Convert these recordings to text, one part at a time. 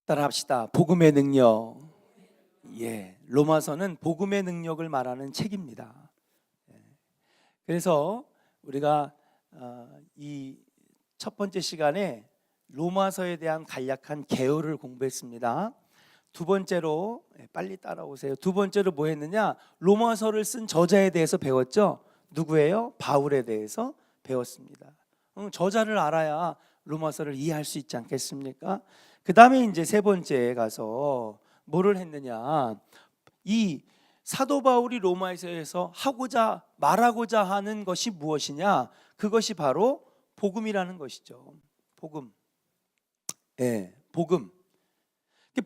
따라합시다. 복음의 능력. 로마서는 복음의 능력을 말하는 책입니다. 그래서 우리가 이 첫 번째 시간에 로마서에 대한 간략한 개요를 공부했습니다. 두 번째로 빨리 따라오세요. 두 번째로 뭐 했느냐? 로마서를 쓴 저자에 대해서 배웠죠. 누구예요? 바울에 대해서 배웠습니다. 저자를 알아야 로마서를 이해할 수 있지 않겠습니까? 그 다음에 이제 세 번째에 가서 뭐를 했느냐? 이 사도 바울이 로마서에서 말하고자 하는 것이 무엇이냐? 그것이 바로 복음이라는 것이죠. 복음. 복음.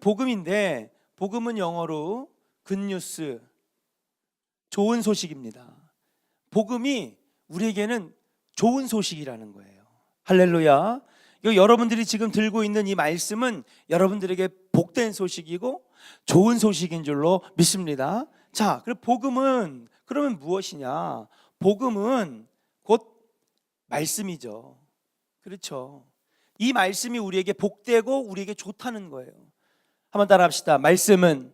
복음인데, 복음은 영어로 굿뉴스, 좋은 소식입니다. 복음이 우리에게는 좋은 소식이라는 거예요. 할렐루야. 여러분들이 지금 들고 있는 이 말씀은 여러분들에게 복된 소식이고 좋은 소식인 줄로 믿습니다. 자, 그럼 복음은 그러면 무엇이냐? 복음은 곧 말씀이죠. 그렇죠. 이 말씀이 우리에게 복되고 우리에게 좋다는 거예요. 한번 따라합시다. 말씀은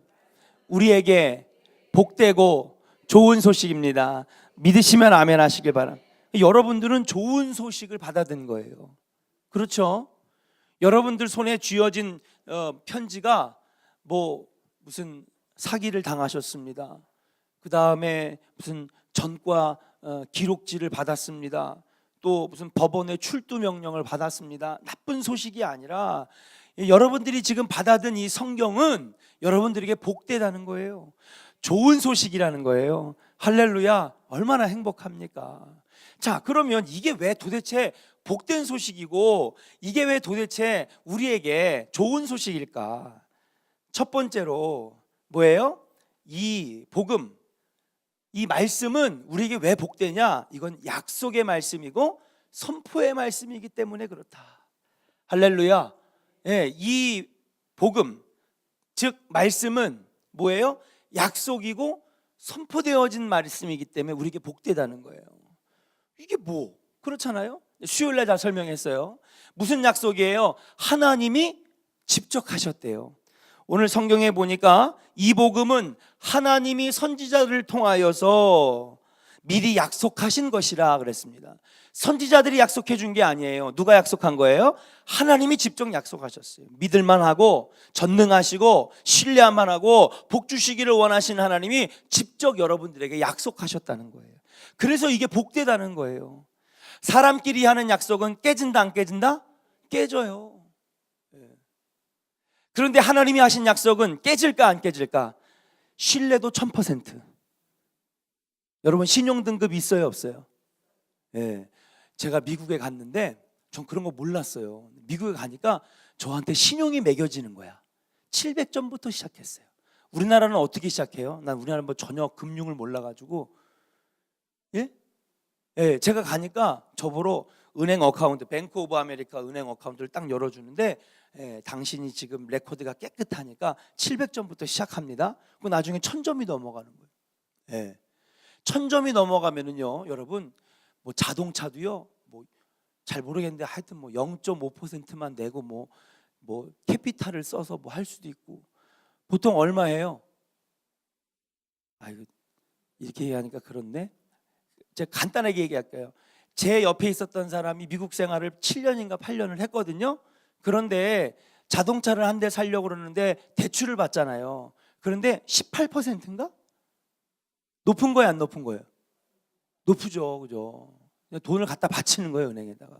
우리에게 복되고 좋은 소식입니다. 믿으시면 아멘 하시길 바랍니다. 여러분들은 좋은 소식을 받아든 거예요. 그렇죠? 여러분들 손에 쥐어진 편지가 무슨 사기를 당하셨습니다. 그 다음에 무슨 전과 기록지를 받았습니다. 또 무슨 법원의 출두 명령을 받았습니다. 나쁜 소식이 아니라 여러분들이 지금 받아든 이 성경은 여러분들에게 복되다는 거예요. 좋은 소식이라는 거예요. 할렐루야. 얼마나 행복합니까? 자, 그러면 이게 왜 도대체 복된 소식이고 이게 왜 도대체 우리에게 좋은 소식일까? 첫 번째로 뭐예요? 이 복음, 이 말씀은 우리에게 왜 복되냐? 이건 약속의 말씀이고 선포의 말씀이기 때문에 그렇다. 할렐루야. 이 복음, 즉 말씀은 뭐예요? 약속이고 선포되어진 말씀이기 때문에 우리에게 복되다는 거예요. 이게 그렇잖아요? 수요일날 다 설명했어요. 무슨 약속이에요? 하나님이 직접 하셨대요. 오늘 성경에 보니까 이 복음은 하나님이 선지자들을 통하여서 미리 약속하신 것이라 그랬습니다. 선지자들이 약속해 준 게 아니에요. 누가 약속한 거예요? 하나님이 직접 약속하셨어요. 믿을만 하고 전능하시고 신뢰할만 하고 복 주시기를 원하시는 하나님이 직접 여러분들에게 약속하셨다는 거예요. 그래서 이게 복되다는 거예요. 사람끼리 하는 약속은 깨진다 안 깨진다? 깨져요. 그런데 하나님이 하신 약속은 깨질까 안 깨질까? 신뢰도 1000%. 여러분 신용등급 있어요 없어요? 제가 미국에 갔는데 전 그런 거 몰랐어요. 미국에 가니까 저한테 신용이 매겨지는 거야. 700점부터 시작했어요. 우리나라는 어떻게 시작해요? 난 우리나라는 전혀 금융을 몰라가지고 제가 가니까 저보러 은행 어카운트, 뱅크 오브 아메리카 은행 어카운트를 딱 열어주는데 당신이 지금 레코드가 깨끗하니까 700점부터 시작합니다. 그리고 나중에 1000점이 넘어가는 거예요. 1000점이 넘어가면은요, 여러분 자동차도요, 잘 모르겠는데 하여튼 0.5%만 내고 캐피탈을 써서 할 수도 있고. 보통 얼마예요? 이렇게 얘기하니까 그렇네. 제가 간단하게 얘기할게요. 제 옆에 있었던 사람이 미국 생활을 7년인가 8년을 했거든요. 그런데 자동차를 한 대 사려고 그러는데 대출을 받잖아요. 그런데 18%인가? 높은 거예요, 안 높은 거예요? 높죠, 그죠? 돈을 갖다 바치는 거예요, 은행에다가.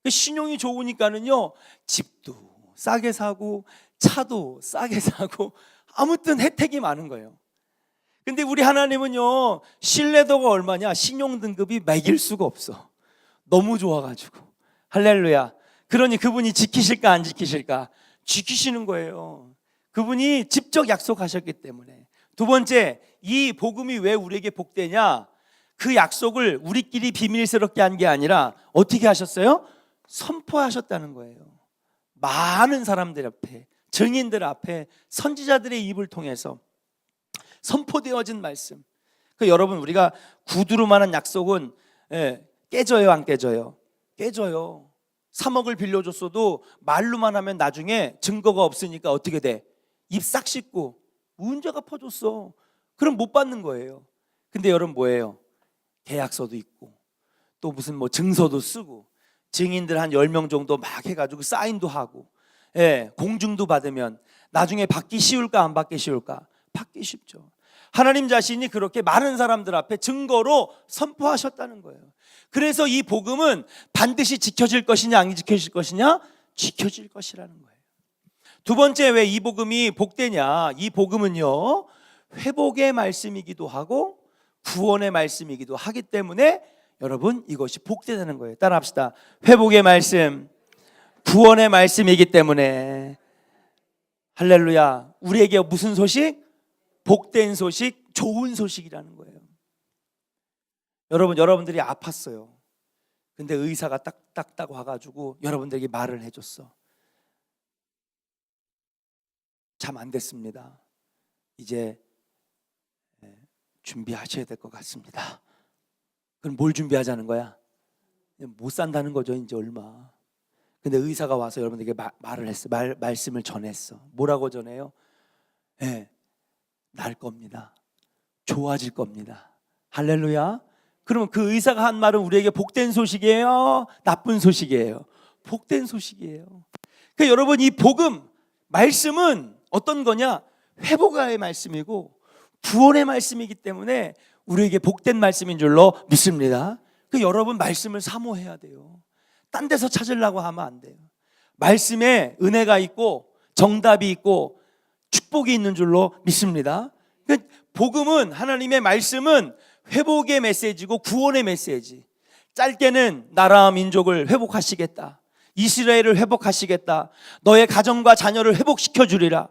신용이 좋으니까는요, 집도 싸게 사고 차도 싸게 사고 아무튼 혜택이 많은 거예요. 근데 우리 하나님은요, 신뢰도가 얼마냐? 신용등급이 매길 수가 없어. 너무 좋아가지고. 할렐루야. 그러니 그분이 지키실까 안 지키실까? 지키시는 거예요. 그분이 직접 약속하셨기 때문에. 두 번째, 이 복음이 왜 우리에게 복되냐? 그 약속을 우리끼리 비밀스럽게 한 게 아니라 어떻게 하셨어요? 선포하셨다는 거예요. 많은 사람들 앞에, 증인들 앞에, 선지자들의 입을 통해서 선포되어진 말씀. 여러분, 우리가 구두로만 한 약속은 깨져요 안 깨져요? 깨져요. 3억을 빌려줬어도 말로만 하면 나중에 증거가 없으니까 어떻게 돼? 입 싹 씻고 문제가 퍼졌어. 그럼 못 받는 거예요. 근데 여러분 뭐예요? 계약서도 있고 또 무슨 뭐 증서도 쓰고 증인들 한 10명 정도 막 해가지고 사인도 하고, 예, 공증도 받으면 나중에 받기 쉬울까 안 받기 쉬울까? 받기 쉽죠. 하나님 자신이 그렇게 많은 사람들 앞에 증거로 선포하셨다는 거예요. 그래서 이 복음은 반드시 지켜질 것이냐 안 지켜질 것이냐? 지켜질 것이라는 거예요. 두 번째, 왜 이 복음이 복되냐? 이 복음은요, 회복의 말씀이기도 하고 구원의 말씀이기도 하기 때문에 여러분 이것이 복되다는 거예요. 따라합시다. 회복의 말씀, 구원의 말씀이기 때문에. 할렐루야. 우리에게 무슨 소식? 복된 소식, 좋은 소식이라는 거예요. 여러분들이 아팠어요. 근데 의사가 딱딱딱 와가지고 여러분들에게 말을 해줬어. 참 안 됐습니다. 이제 준비하셔야 될 것 같습니다. 그럼 뭘 준비하자는 거야? 못 산다는 거죠, 이제 얼마. 근데 의사가 와서 여러분들에게 말을 했어. 말씀을 전했어. 뭐라고 전해요? 날 겁니다. 좋아질 겁니다. 할렐루야. 그러면 그 의사가 한 말은 우리에게 복된 소식이에요? 나쁜 소식이에요? 복된 소식이에요. 그러니까 여러분, 이 복음, 말씀은 어떤 거냐? 회복의 말씀이고 구원의 말씀이기 때문에 우리에게 복된 말씀인 줄로 믿습니다. 그 여러분 말씀을 사모해야 돼요. 딴 데서 찾으려고 하면 안 돼요. 말씀에 은혜가 있고 정답이 있고 축복이 있는 줄로 믿습니다. 복음은, 하나님의 말씀은 회복의 메시지고 구원의 메시지. 짧게는 나라와 민족을 회복하시겠다, 이스라엘을 회복하시겠다, 너의 가정과 자녀를 회복시켜 주리라,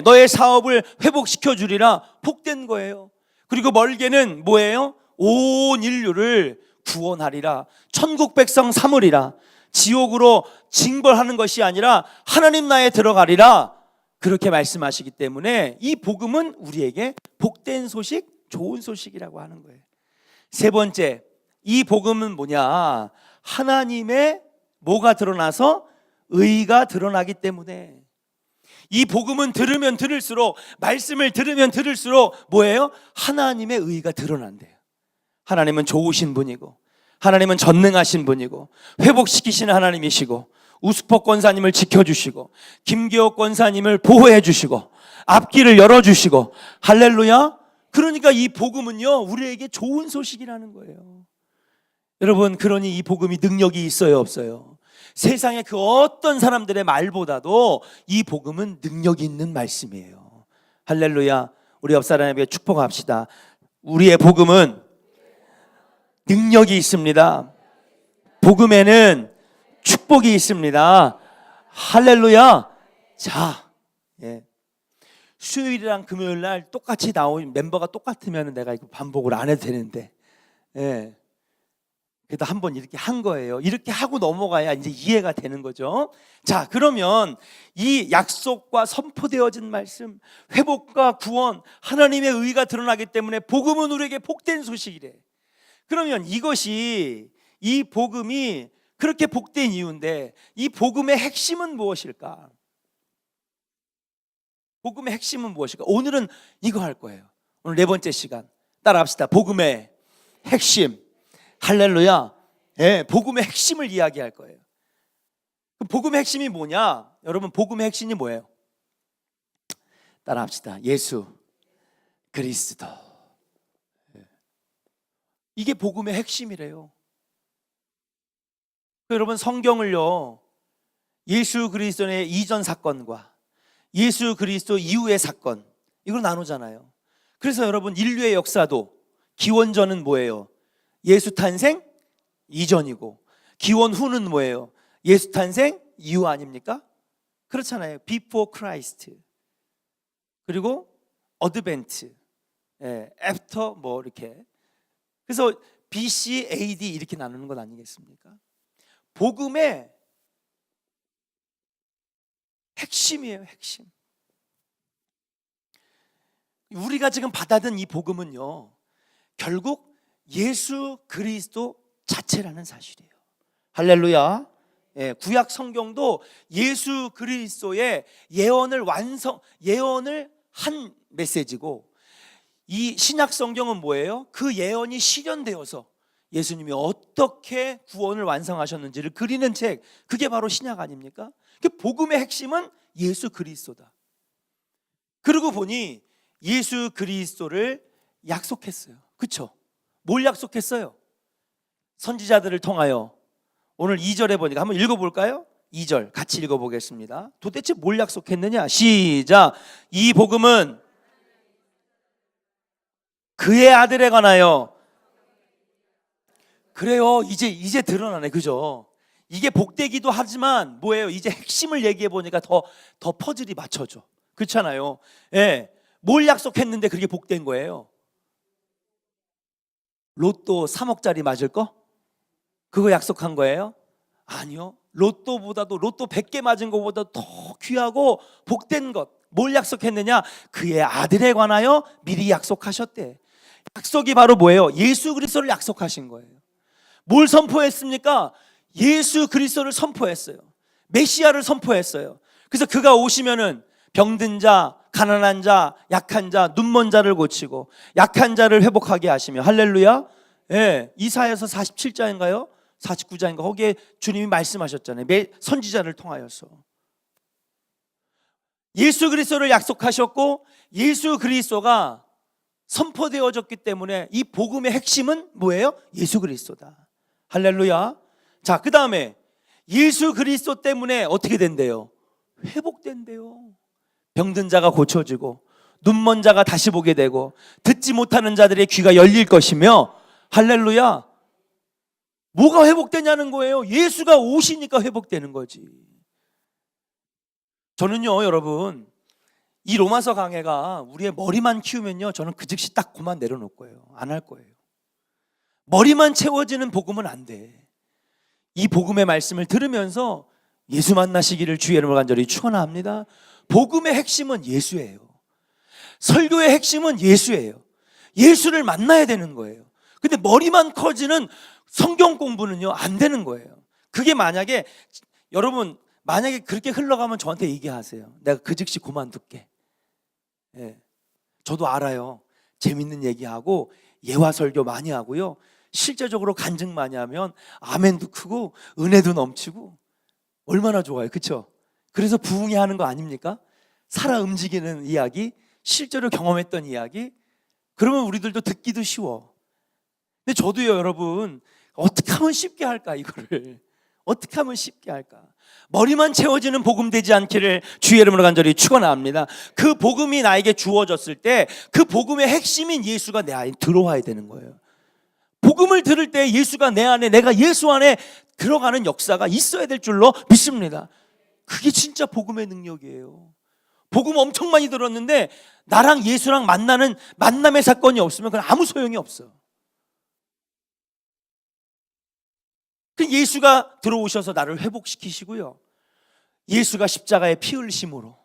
너의 사업을 회복시켜 주리라, 복된 거예요. 그리고 멀게는 뭐예요? 온 인류를 구원하리라, 천국 백성 삼으리라, 지옥으로 징벌하는 것이 아니라 하나님 나라에 들어가리라, 그렇게 말씀하시기 때문에 이 복음은 우리에게 복된 소식, 좋은 소식이라고 하는 거예요. 세 번째, 이 복음은 뭐냐? 하나님의 뭐가 드러나서? 의가 드러나기 때문에. 이 복음은 들으면 들을수록, 말씀을 들으면 들을수록 뭐예요? 하나님의 의가 드러난대요. 하나님은 좋으신 분이고 하나님은 전능하신 분이고 회복시키시는 하나님이시고 우스퍼 권사님을 지켜주시고 김기호 권사님을 보호해 주시고 앞길을 열어주시고, 할렐루야. 그러니까 이 복음은요, 우리에게 좋은 소식이라는 거예요. 여러분, 그러니 이 복음이 능력이 있어요, 없어요? 세상의 그 어떤 사람들의 말보다도 이 복음은 능력이 있는 말씀이에요. 할렐루야. 우리 옆 사람에게 축복합시다. 우리의 복음은 능력이 있습니다. 복음에는 축복이 있습니다. 할렐루야. 자, 수요일이랑 금요일 날 똑같이 나오는 멤버가 똑같으면 내가 이거 반복을 안 해도 되는데, 그래도 한번 이렇게 한 거예요. 이렇게 하고 넘어가야 이제 이해가 되는 거죠. 자, 그러면 이 약속과 선포되어진 말씀, 회복과 구원, 하나님의 의가 드러나기 때문에 복음은 우리에게 복된 소식이래. 그러면 이것이, 이 복음이 그렇게 복된 이유인데, 이 복음의 핵심은 무엇일까? 복음의 핵심은 무엇일까? 오늘은 이거 할 거예요. 오늘 네 번째 시간 따라합시다. 복음의 핵심. 할렐루야. 복음의 핵심을 이야기할 거예요. 복음의 핵심이 뭐냐? 여러분, 복음의 핵심이 뭐예요? 따라합시다. 예수 그리스도. 이게 복음의 핵심이래요. 여러분, 성경을요, 예수 그리스도의 이전 사건과 예수 그리스도 이후의 사건, 이걸 나누잖아요. 그래서 여러분, 인류의 역사도 기원전은 뭐예요? 예수 탄생 이전이고, 기원 후는 뭐예요? 예수 탄생 이후 아닙니까? 그렇잖아요. Before Christ, 그리고 Advent, After 뭐 이렇게. 그래서 BC, AD 이렇게 나누는 것 아니겠습니까? 복음의 핵심이에요, 핵심. 우리가 지금 받아든 이 복음은요, 결국 예수 그리스도 자체라는 사실이에요. 할렐루야. 구약 성경도 예수 그리스도의 예언을 한 메시지고, 이 신약 성경은 뭐예요? 그 예언이 실현되어서 예수님이 어떻게 구원을 완성하셨는지를 그리는 책, 그게 바로 신약 아닙니까? 그 복음의 핵심은 예수 그리스도다. 그러고 보니 예수 그리스도를 약속했어요. 그렇죠? 뭘 약속했어요? 선지자들을 통하여. 오늘 2절에 보니까 한번 읽어볼까요? 2절 같이 읽어보겠습니다. 도대체 뭘 약속했느냐? 시작. 이 복음은 그의 아들에 관하여. 그래요. 이제 드러나네. 그죠? 이게 복되기도 하지만 뭐예요? 이제 핵심을 얘기해 보니까 더 퍼즐이 맞춰져. 그렇잖아요. 예. 뭘 약속했는데 그게 복된 거예요? 로또 3억짜리 맞을 거? 그거 약속한 거예요? 아니요. 로또 100개 맞은 것보다 더 귀하고 복된 것. 뭘 약속했느냐? 그의 아들에 관하여 미리 약속하셨대. 약속이 바로 뭐예요? 예수 그리스도를 약속하신 거예요. 뭘 선포했습니까? 예수 그리스도를 선포했어요. 메시아를 선포했어요. 그래서 그가 오시면은 병든 자, 가난한 자, 약한 자, 눈먼 자를 고치고 약한 자를 회복하게 하시며, 할렐루야. 예, 이사야서 47장인가요? 49장인가? 거기에 주님이 말씀하셨잖아요. 선지자를 통하여서 예수 그리스도를 약속하셨고, 예수 그리스도가 선포되어졌기 때문에 이 복음의 핵심은 뭐예요? 예수 그리스도다. 할렐루야. 자, 그 다음에 예수 그리스도 때문에 어떻게 된대요? 회복된대요. 병든 자가 고쳐지고 눈먼 자가 다시 보게 되고 듣지 못하는 자들의 귀가 열릴 것이며, 할렐루야. 뭐가 회복되냐는 거예요. 예수가 오시니까 회복되는 거지. 저는요, 여러분, 이 로마서 강해가 우리의 머리만 키우면요, 저는 그 즉시 딱 그만 내려놓을 거예요. 안 할 거예요. 머리만 채워지는 복음은 안 돼. 이 복음의 말씀을 들으면서 예수 만나시기를 주의 이름으로 간절히 축원합니다. 복음의 핵심은 예수예요. 설교의 핵심은 예수예요. 예수를 만나야 되는 거예요. 근데 머리만 커지는 성경 공부는요, 안 되는 거예요. 그게 여러분 만약에 그렇게 흘러가면 저한테 얘기하세요. 내가 그 즉시 그만둘게. 예. 저도 알아요. 재밌는 얘기하고 예화 설교 많이 하고요, 실제적으로 간증 많이 하면 아멘도 크고 은혜도 넘치고 얼마나 좋아요. 그렇죠? 그래서 부흥회 하는 거 아닙니까? 살아 움직이는 이야기, 실제로 경험했던 이야기. 그러면 우리들도 듣기도 쉬워. 근데 저도요, 여러분, 어떻게 하면 쉽게 할까, 이거를. 어떻게 하면 쉽게 할까? 머리만 채워지는 복음 되지 않기를 주의 이름으로 간절히 축원합니다. 그 복음이 나에게 주어졌을 때 그 복음의 핵심인 예수가 내 안에 들어와야 되는 거예요. 복음을 들을 때 예수가 내 안에, 내가 예수 안에 들어가는 역사가 있어야 될 줄로 믿습니다. 그게 진짜 복음의 능력이에요. 복음 엄청 많이 들었는데 나랑 예수랑 만나는 만남의 사건이 없으면 그건 아무 소용이 없어. 그 예수가 들어오셔서 나를 회복시키시고요, 예수가 십자가에 피 흘리심으로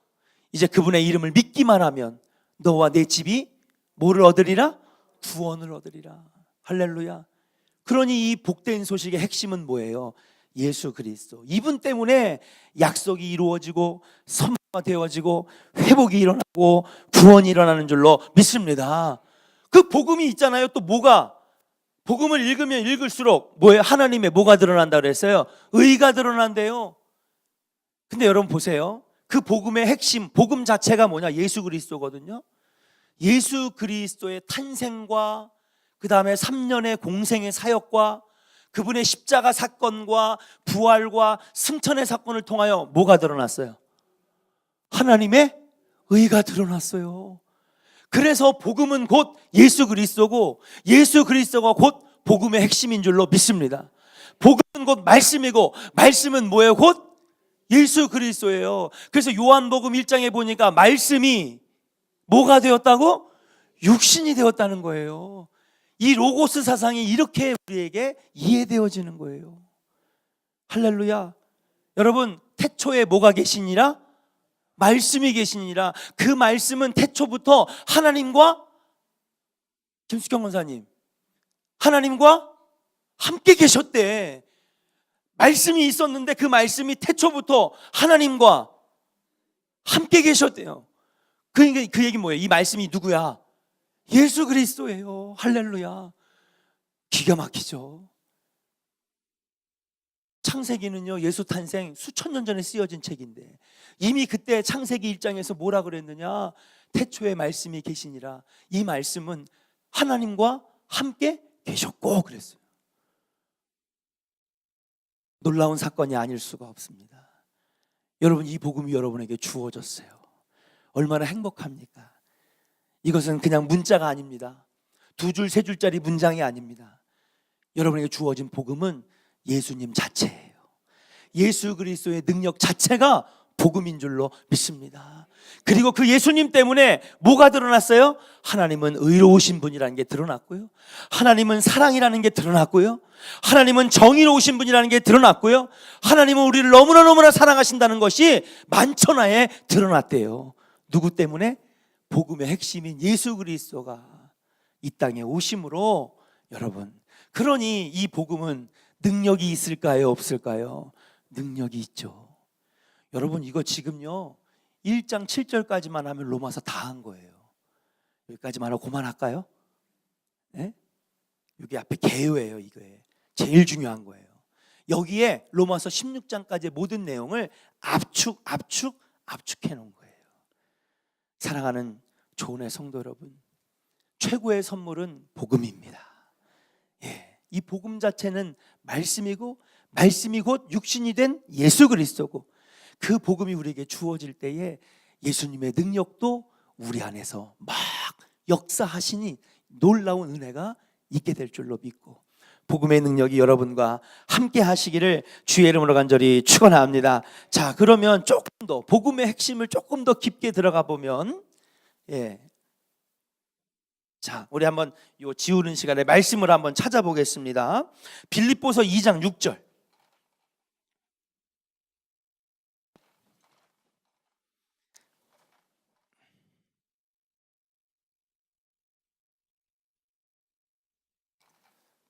이제 그분의 이름을 믿기만 하면 너와 내 집이 뭐를 얻으리라? 구원을 얻으리라. 할렐루야. 그러니 이 복된 소식의 핵심은 뭐예요? 예수 그리스도. 이분 때문에 약속이 이루어지고 선포가 되어지고 회복이 일어나고 구원이 일어나는 줄로 믿습니다. 그 복음이 있잖아요. 또 뭐가? 복음을 읽으면 읽을수록 뭐예요? 하나님의 뭐가 드러난다 그랬어요? 의가 드러난대요. 근데 여러분 보세요. 그 복음의 핵심, 복음 자체가 뭐냐? 예수 그리스도거든요. 예수 그리스도의 탄생과 그 다음에 3년의 공생의 사역과 그분의 십자가 사건과 부활과 승천의 사건을 통하여 뭐가 드러났어요? 하나님의 의가 드러났어요. 그래서 복음은 곧 예수 그리스도고 예수 그리스도가 곧 복음의 핵심인 줄로 믿습니다. 복음은 곧 말씀이고 말씀은 뭐예요? 곧 예수 그리스도예요. 그래서 요한복음 1장에 보니까 말씀이 뭐가 되었다고? 육신이 되었다는 거예요. 이 로고스 사상이 이렇게 우리에게 이해되어지는 거예요. 할렐루야. 여러분, 태초에 뭐가 계시니라? 말씀이 계시니라. 그 말씀은 태초부터 하나님과, 김수경 권사님, 하나님과 함께 계셨대. 말씀이 있었는데 그 말씀이 태초부터 하나님과 함께 계셨대요. 그 얘기 뭐예요? 이 말씀이 누구야? 예수 그리스도예요. 할렐루야. 기가 막히죠. 창세기는요, 예수 탄생 수천 년 전에 쓰여진 책인데 이미 그때 창세기 1장에서 뭐라 그랬느냐? 태초에 말씀이 계시니라. 이 말씀은 하나님과 함께 계셨고 그랬어요. 놀라운 사건이 아닐 수가 없습니다. 여러분, 이 복음이 여러분에게 주어졌어요. 얼마나 행복합니까? 이것은 그냥 문자가 아닙니다. 두 줄, 세 줄짜리 문장이 아닙니다. 여러분에게 주어진 복음은 예수님 자체예요. 예수 그리스도의 능력 자체가 복음인 줄로 믿습니다. 그리고 그 예수님 때문에 뭐가 드러났어요? 하나님은 의로우신 분이라는 게 드러났고요, 하나님은 사랑이라는 게 드러났고요, 하나님은 정의로우신 분이라는 게 드러났고요, 하나님은 우리를 너무나 사랑하신다는 것이 만천하에 드러났대요. 누구 때문에? 복음의 핵심인 예수 그리스도가 이 땅에 오심으로. 여러분, 그러니 이 복음은 능력이 있을까요? 없을까요? 능력이 있죠. 여러분, 이거 지금요 1장 7절까지만 하면 로마서 다 한 거예요. 여기까지만 하고 그만할까요? 네? 여기 앞에 개요예요. 이거에 제일 중요한 거예요. 여기에 로마서 16장까지의 모든 내용을 압축해 놓은 거예요. 사랑하는 조은의 성도 여러분, 최고의 선물은 복음입니다. 예, 이 복음 자체는 말씀이고, 말씀이 곧 육신이 된 예수 그리스도고, 그 복음이 우리에게 주어질 때에 예수님의 능력도 우리 안에서 막 역사하시니 놀라운 은혜가 있게 될 줄로 믿고, 복음의 능력이 여러분과 함께 하시기를 주의 이름으로 간절히 축원합니다. 자, 그러면 조금 더 복음의 핵심을 조금 더 깊게 들어가 보면, 자, 우리 한번 요 지우는 시간에 말씀을 한번 찾아보겠습니다. 빌립보서 2장 6절.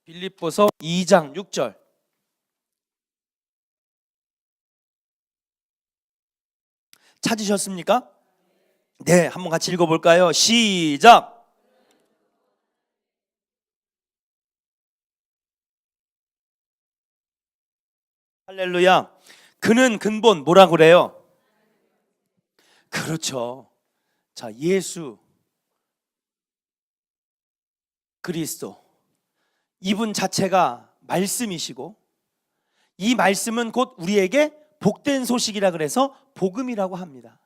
빌립보서 2장 6절. 찾으셨습니까? 네, 한번 같이 읽어볼까요? 시작. 할렐루야. 그는 근본 뭐라고 그래요? 그렇죠. 자, 예수 그리스도, 이분 자체가 말씀이시고, 이 말씀은 곧 우리에게 복된 소식이라 그래서 복음이라고 합니다.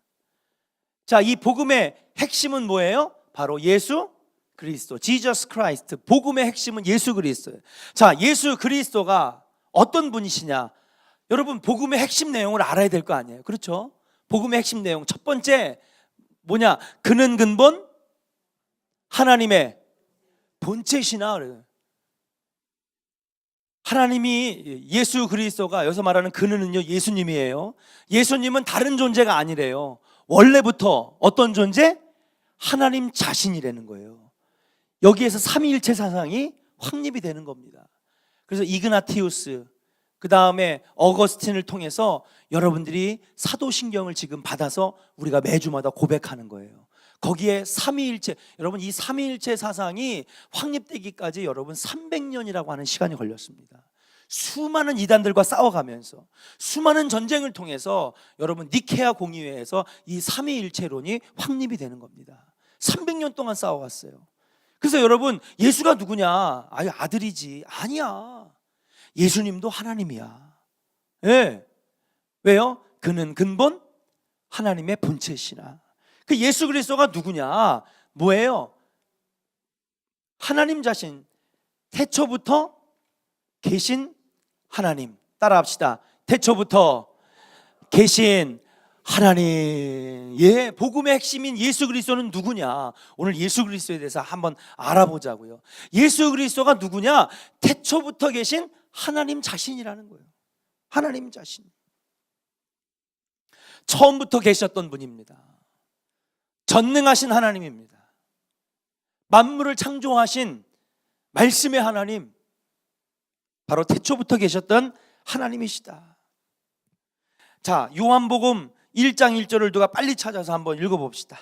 자, 이 복음의 핵심은 뭐예요? 바로 예수 그리스도, Jesus Christ. 복음의 핵심은 예수 그리스도예요. 자, 예수 그리스도가 어떤 분이시냐? 여러분, 복음의 핵심 내용을 알아야 될 거 아니에요. 그렇죠? 복음의 핵심 내용 첫 번째 뭐냐? 그는 근본 하나님의 본체시나 그래요. 하나님이, 예수 그리스도가, 여기서 말하는 그는요 예수님이에요. 예수님은 다른 존재가 아니래요. 원래부터 어떤 존재? 하나님 자신이라는 거예요. 여기에서 삼위일체 사상이 확립이 되는 겁니다. 그래서 이그나티우스, 그 다음에 어거스틴을 통해서 여러분들이 사도신경을 지금 받아서 우리가 매주마다 고백하는 거예요. 거기에 삼위일체, 여러분, 이 삼위일체 사상이 확립되기까지 여러분 300년이라고 하는 시간이 걸렸습니다. 수많은 이단들과 싸워가면서, 수많은 전쟁을 통해서 여러분 니케아 공의회에서 이 삼위일체론이 확립이 되는 겁니다. 300년 동안 싸워왔어요. 그래서 여러분, 예수가 누구냐? 아들이지. 아니야. 예수님도 하나님이야. 예. 왜요? 그는 근본 하나님의 본체시나. 그 예수 그리스도가 누구냐? 뭐예요? 하나님 자신, 태초부터 계신 하나님. 따라합시다. 태초부터 계신 하나님. 예, 복음의 핵심인 예수 그리스도는 누구냐? 오늘 예수 그리스도에 대해서 한번 알아보자고요. 예수 그리스도가 누구냐? 태초부터 계신 하나님 자신이라는 거예요. 하나님 자신. 처음부터 계셨던 분입니다. 전능하신 하나님입니다. 만물을 창조하신 말씀의 하나님, 바로 태초부터 계셨던 하나님이시다. 자, 요한복음 1장 1절을 누가 빨리 찾아서 한번 읽어봅시다.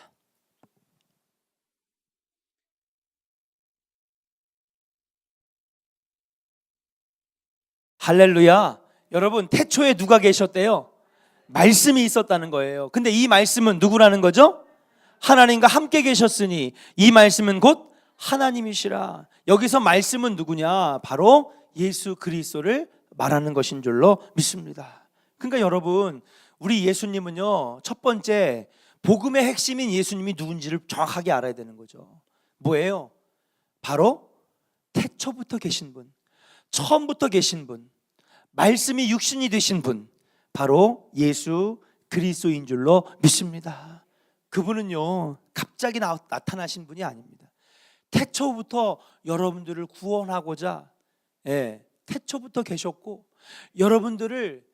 할렐루야. 여러분, 태초에 누가 계셨대요? 말씀이 있었다는 거예요. 근데 이 말씀은 누구라는 거죠? 하나님과 함께 계셨으니 이 말씀은 곧 하나님이시라. 여기서 말씀은 누구냐? 바로 예수 그리스도를 말하는 것인 줄로 믿습니다. 그러니까 여러분, 우리 예수님은요, 첫 번째 복음의 핵심인 예수님이 누군지를 정확하게 알아야 되는 거죠. 뭐예요? 바로 태초부터 계신 분, 처음부터 계신 분, 말씀이 육신이 되신 분, 바로 예수 그리스도인 줄로 믿습니다. 그분은요, 갑자기 나타나신 분이 아닙니다. 태초부터 여러분들을 구원하고자 태초부터 계셨고, 여러분들을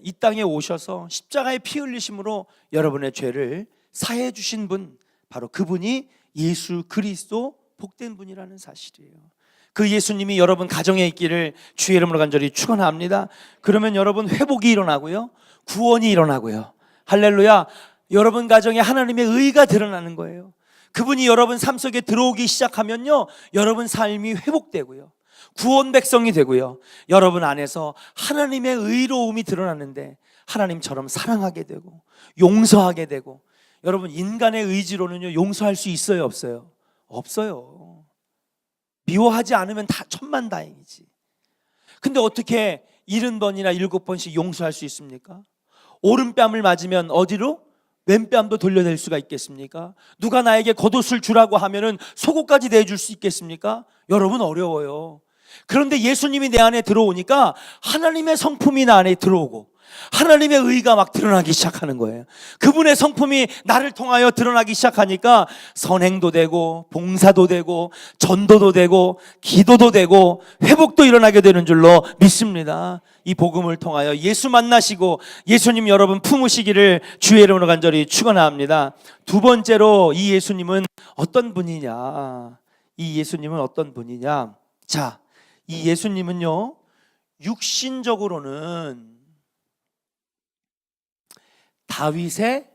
이 땅에 오셔서 십자가의 피 흘리심으로 여러분의 죄를 사해 주신 분, 바로 그분이 예수 그리스도 복된 분이라는 사실이에요. 그 예수님이 여러분 가정에 있기를 주의 이름으로 간절히 축원합니다. 그러면 여러분 회복이 일어나고요, 구원이 일어나고요, 할렐루야, 여러분 가정에 하나님의 의가 드러나는 거예요. 그분이 여러분 삶 속에 들어오기 시작하면요, 여러분 삶이 회복되고요, 구원 백성이 되고요, 여러분 안에서 하나님의 의로움이 드러나는데 하나님처럼 사랑하게 되고 용서하게 되고, 여러분 인간의 의지로는요 용서할 수 있어요, 없어요? 없어요. 미워하지 않으면 다 천만다행이지. 근데 어떻게 70번이나 7번씩 용서할 수 있습니까? 오른뺨을 맞으면 어디로? 왼뺨도 돌려낼 수가 있겠습니까? 누가 나에게 겉옷을 주라고 하면은 속옷까지 내줄 수 있겠습니까? 여러분 어려워요. 그런데 예수님이 내 안에 들어오니까 하나님의 성품이 나 안에 들어오고 하나님의 의가 막 드러나기 시작하는 거예요. 그분의 성품이 나를 통하여 드러나기 시작하니까 선행도 되고 봉사도 되고 전도도 되고 기도도 되고 회복도 일어나게 되는 줄로 믿습니다. 이 복음을 통하여 예수 만나시고 예수님 여러분 품으시기를 주의 이름으로 간절히 축원합니다. 두 번째로 이 예수님은 어떤 분이냐? 이 예수님은 어떤 분이냐? 자, 이 예수님은요, 육신적으로는 다윗의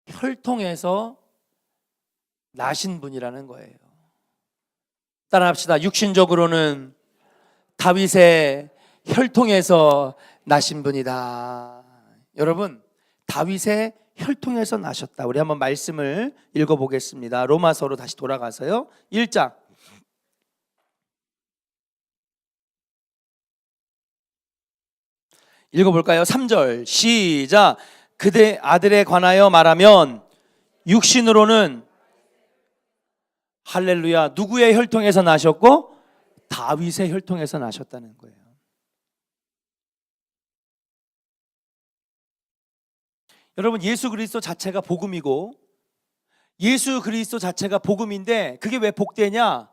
혈통에서 나신 분이라는 거예요. 따라합시다. 육신적으로는 다윗의 혈통에서 나신 분이다. 여러분, 다윗의 혈통에서 나셨다. 우리 한번 말씀을 읽어보겠습니다. 로마서로 다시 돌아가서요, 1장 읽어볼까요? 3절 시작. 그대 아들에 관하여 말하면 육신으로는, 할렐루야, 누구의 혈통에서 나셨고? 다윗의 혈통에서 나셨다는 거예요. 여러분, 예수 그리스도 자체가 복음이고 예수 그리스도 자체가 복음인데 그게 왜 복되냐?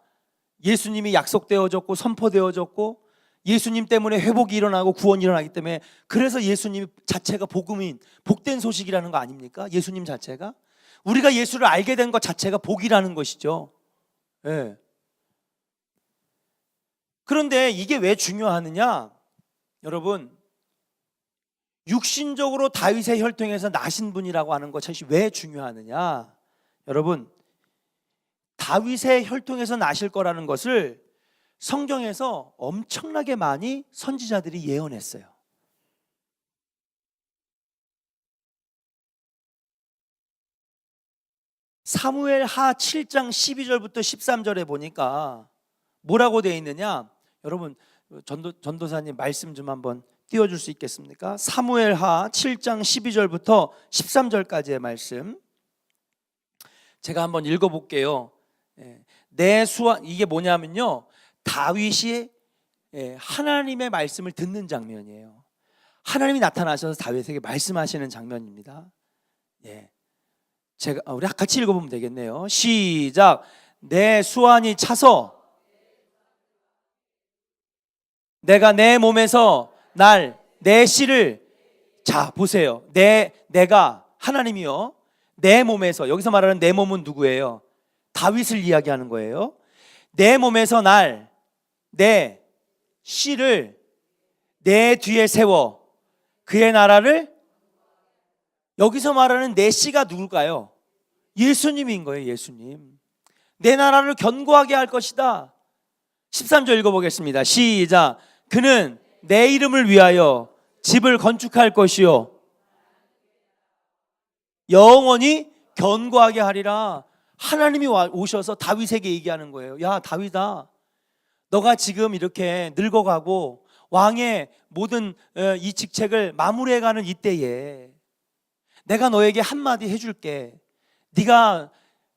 예수님이 약속되어졌고 선포되어졌고 예수님 때문에 회복이 일어나고 구원이 일어나기 때문에, 그래서 예수님 자체가 복음인, 복된 소식이라는 거 아닙니까? 예수님 자체가, 우리가 예수를 알게 된 것 자체가 복이라는 것이죠. 네. 그런데 이게 왜 중요하느냐? 여러분, 육신적으로 다윗의 혈통에서 나신 분이라고 하는 것이 왜 중요하느냐? 여러분, 다윗의 혈통에서 나실 거라는 것을 성경에서 엄청나게 많이 선지자들이 예언했어요. 사무엘 하 7장 12절부터 13절에 보니까 뭐라고 되어 있느냐? 여러분, 전도사님 말씀 좀 한번 띄워줄 수 있겠습니까? 사무엘 하 7장 12절부터 13절까지의 말씀 제가 한번 읽어볼게요. 내 수완, 이게 뭐냐면요, 다윗이 하나님의 말씀을 듣는 장면이에요. 하나님이 나타나셔서 다윗에게 말씀하시는 장면입니다. 제가 우리 같이 읽어보면 되겠네요. 시작. 내 수완이 차서 내가 내 몸에서 내 씨를, 자 보세요. 내가 하나님이요, 내 몸에서, 여기서 말하는 내 몸은 누구예요? 다윗을 이야기하는 거예요. 내 몸에서 내 씨를 내 뒤에 세워 그의 나라를. 여기서 말하는 내 씨가 누굴까요? 예수님인 거예요. 예수님. 내 나라를 견고하게 할 것이다. 13절 읽어보겠습니다. 시작. 그는 내 이름을 위하여 집을 건축할 것이요 영원히 견고하게 하리라. 하나님이 오셔서 다윗에게 얘기하는 거예요. 야 다윗아, 너가 지금 이렇게 늙어가고 왕의 모든 이 직책을 마무리해가는 이때에 내가 너에게 한마디 해줄게. 네가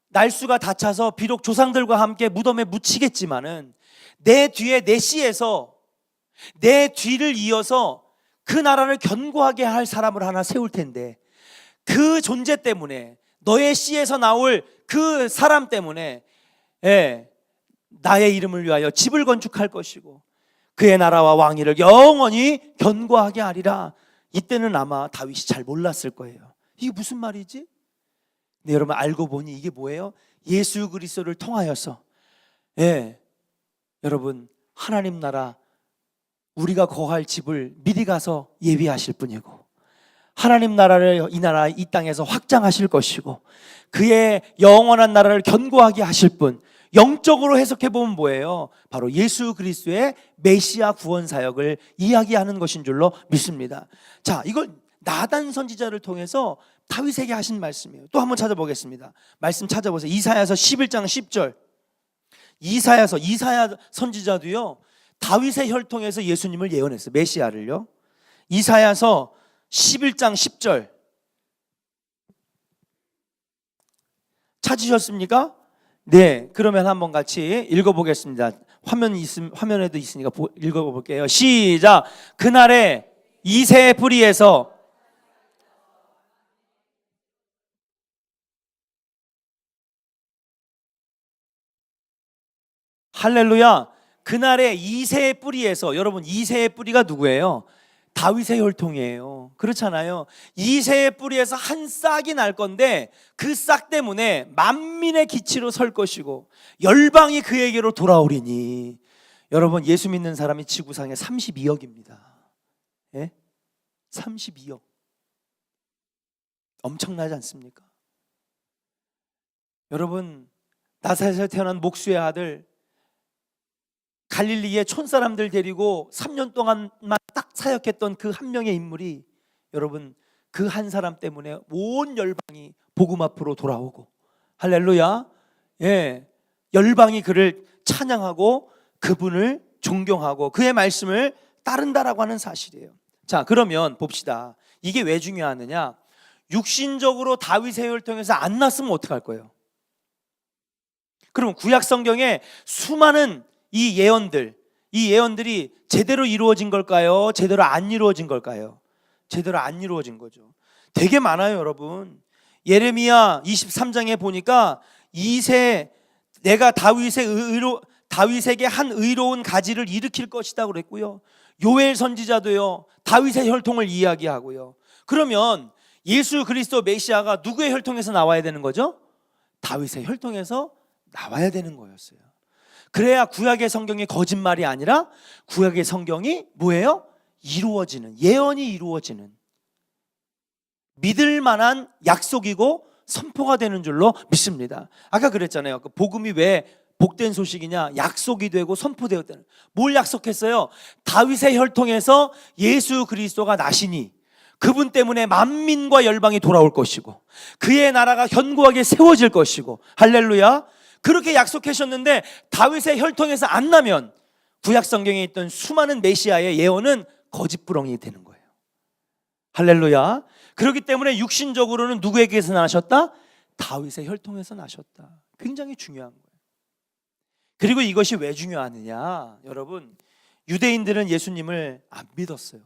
날수가 다 차서 비록 조상들과 함께 무덤에 묻히겠지만은 내 뒤에 내 씨에서 내 뒤를 이어서 그 나라를 견고하게 할 사람을 하나 세울 텐데, 그 존재 때문에, 너의 씨에서 나올 그 사람 때문에 나의 이름을 위하여 집을 건축할 것이고 그의 나라와 왕위를 영원히 견고하게 하리라. 이때는 아마 다윗이 잘 몰랐을 거예요. 이게 무슨 말이지? 근데 여러분 알고 보니 이게 뭐예요? 예수 그리스도를 통하여서 여러분 하나님 나라, 우리가 거할 집을 미리 가서 예비하실 분이고, 하나님 나라를 이 땅에서 확장하실 것이고, 그의 영원한 나라를 견고하게 하실 분, 영적으로 해석해 보면 뭐예요? 바로 예수 그리스도의 메시아 구원 사역을 이야기하는 것인 줄로 믿습니다. 자, 이걸 나단 선지자를 통해서 다윗에게 하신 말씀이에요. 또 한번 찾아보겠습니다. 말씀 찾아보세요. 이사야서 11장 10절. 이사야 선지자도요 다윗의 혈통에서 예수님을 예언했어요. 메시아를요. 이사야서 11장 10절 찾으셨습니까? 네, 그러면 한번 같이 읽어보겠습니다. 화면에도 있으니까 읽어볼게요. 시작. 그날에 이새의 뿌리에서 할렐루야. 그날에 이새의 뿌리에서, 여러분 이새의 뿌리가 누구예요? 다윗의 혈통이에요. 그렇잖아요. 이새의 뿌리에서 한 싹이 날 건데 그 싹 때문에 만민의 기치로 설 것이고 열방이 그에게로 돌아오리니. 여러분 예수 믿는 사람이 지구상에 32억입니다. 예? 32억. 엄청나지 않습니까? 여러분 나사렛에서 태어난 목수의 아들, 갈릴리의 촌사람들 데리고 3년 동안만 딱 사역했던 그 한 명의 인물이, 여러분 그 한 사람 때문에 온 열방이 복음 앞으로 돌아오고, 할렐루야. 열방이 그를 찬양하고 그분을 존경하고 그의 말씀을 따른다라고 하는 사실이에요. 자, 그러면 봅시다. 이게 왜 중요하느냐? 육신적으로 다윗의 혈통에서 안 났으면 어떡할 거예요? 그럼 구약 성경에 수많은 이 예언들이 제대로 이루어진 걸까요? 제대로 안 이루어진 걸까요? 제대로 안 이루어진 거죠. 되게 많아요, 여러분. 예레미야 23장에 보니까 내가 다윗에게 한 의로운 가지를 일으킬 것이다 그랬고요. 요엘 선지자도요 다윗의 혈통을 이야기하고요. 그러면 예수 그리스도 메시아가 누구의 혈통에서 나와야 되는 거죠? 다윗의 혈통에서 나와야 되는 거였어요. 그래야 구약의 성경이 거짓말이 아니라 구약의 성경이 뭐예요? 이루어지는, 예언이 이루어지는, 믿을 만한 약속이고 선포가 되는 줄로 믿습니다. 아까 그랬잖아요. 그 복음이 왜 복된 소식이냐? 약속이 되고 선포되었다는. 뭘 약속했어요? 다윗의 혈통에서 예수 그리스도가 나시니 그분 때문에 만민과 열방이 돌아올 것이고 그의 나라가 견고하게 세워질 것이고, 할렐루야. 그렇게 약속하셨는데 다윗의 혈통에서 안 나면 구약 성경에 있던 수많은 메시아의 예언은 거짓부렁이 되는 거예요. 할렐루야. 그렇기 때문에 육신적으로는 누구에게서 나셨다? 다윗의 혈통에서 나셨다. 굉장히 중요한 거예요. 그리고 이것이 왜 중요하느냐? 여러분, 유대인들은 예수님을 안 믿었어요.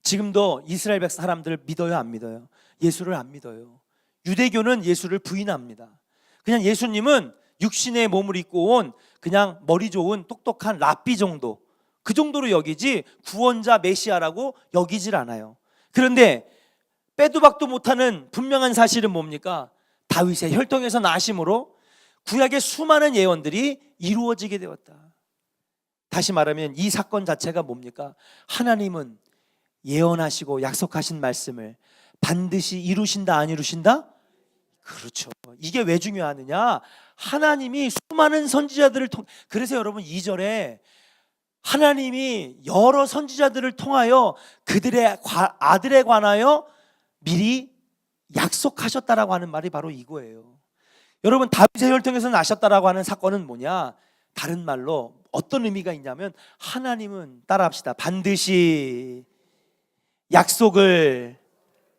지금도 이스라엘 백 사람들을 믿어요, 안 믿어요? 예수를 안 믿어요. 유대교는 예수를 부인합니다. 그냥 예수님은 육신의 몸을 입고 온 그냥 머리 좋은 똑똑한 랍비 정도, 그 정도로 여기지 구원자 메시아라고 여기질 않아요. 그런데 빼도 박도 못하는 분명한 사실은 뭡니까? 다윗의 혈통에서 나심으로 구약의 수많은 예언들이 이루어지게 되었다. 다시 말하면 이 사건 자체가 뭡니까? 하나님은 예언하시고 약속하신 말씀을 반드시 이루신다, 안 이루신다? 그렇죠. 이게 왜 중요하느냐? 하나님이 수많은 선지자들을 그래서 여러분 2절에 하나님이 여러 선지자들을 통하여 그들의 아들에 관하여 미리 약속하셨다라고 하는 말이 바로 이거예요. 여러분, 다윗의 혈통에서 나셨다라고 하는 사건은 뭐냐? 다른 말로 어떤 의미가 있냐면, 하나님은 따라합시다, 반드시 약속을,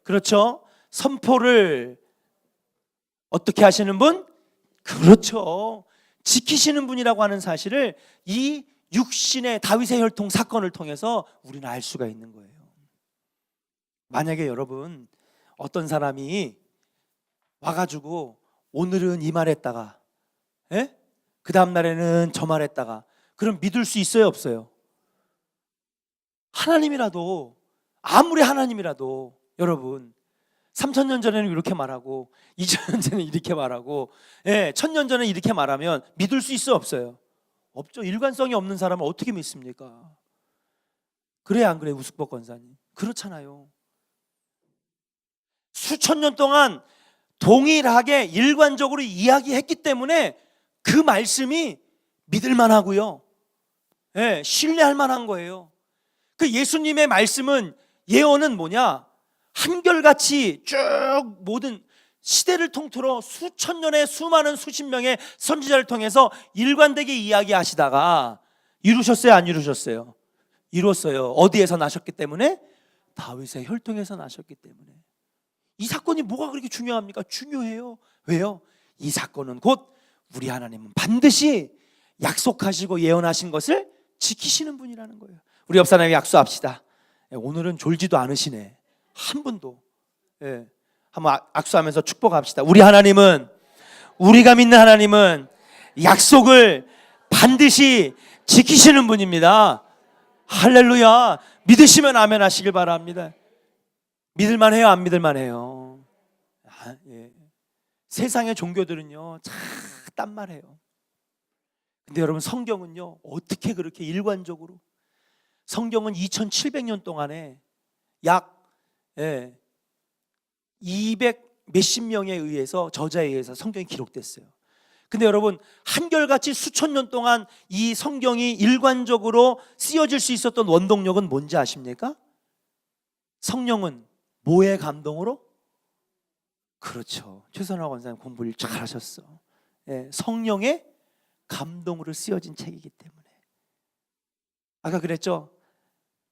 그렇죠, 선포를 어떻게 하시는 분? 그렇죠, 지키시는 분이라고 하는 사실을 이 육신의 다윗의 혈통 사건을 통해서 우리는 알 수가 있는 거예요. 만약에 여러분, 어떤 사람이 와가지고 오늘은 이 말 했다가 그 다음 날에는 저 말 했다가, 그럼 믿을 수 있어요, 없어요? 하나님이라도, 아무리 하나님이라도 여러분 3000년 전에는 이렇게 말하고 2000년 전에는 이렇게 말하고 1000년 전에 이렇게 말하면 믿을 수 있어요, 없어요? 없죠. 일관성이 없는 사람을 어떻게 믿습니까? 그래야 안 그래요, 우스법 권사님? 그렇잖아요. 수천 년 동안 동일하게 일관적으로 이야기했기 때문에 그 말씀이 믿을 만하고요, 신뢰할 만한 거예요. 그 예수님의 말씀은, 예언은 뭐냐? 한결같이 쭉 모든 시대를 통틀어 수천 년의 수많은 수십 명의 선지자를 통해서 일관되게 이야기하시다가 이루셨어요, 안 이루셨어요? 이뤘어요. 어디에서 나셨기 때문에? 다윗의 혈통에서 나셨기 때문에. 이 사건이 뭐가 그렇게 중요합니까? 중요해요. 왜요? 이 사건은 곧 우리 하나님은 반드시 약속하시고 예언하신 것을 지키시는 분이라는 거예요. 우리 옆 사람이 약속합시다. 오늘은 졸지도 않으시네, 한 분도. 한번 악수하면서 축복합시다. 우리 하나님은, 우리가 믿는 하나님은 약속을 반드시 지키시는 분입니다. 할렐루야. 믿으시면 아멘 하시길 바랍니다. 믿을만 해요, 안 믿을만 해요? 세상의 종교들은요 참 딴 말해요. 근데 여러분, 성경은요 어떻게 그렇게 일관적으로, 성경은 2700년 동안에 약 200 몇십 명에 의해서, 저자에 의해서 성경이 기록됐어요. 근데 여러분, 한결같이 수천 년 동안 이 성경이 일관적으로 쓰여질 수 있었던 원동력은 뭔지 아십니까? 성령은 뭐의 감동으로? 그렇죠, 최선화 권사님 공부를 잘 하셨어. 성령의 감동으로 쓰여진 책이기 때문에. 아까 그랬죠,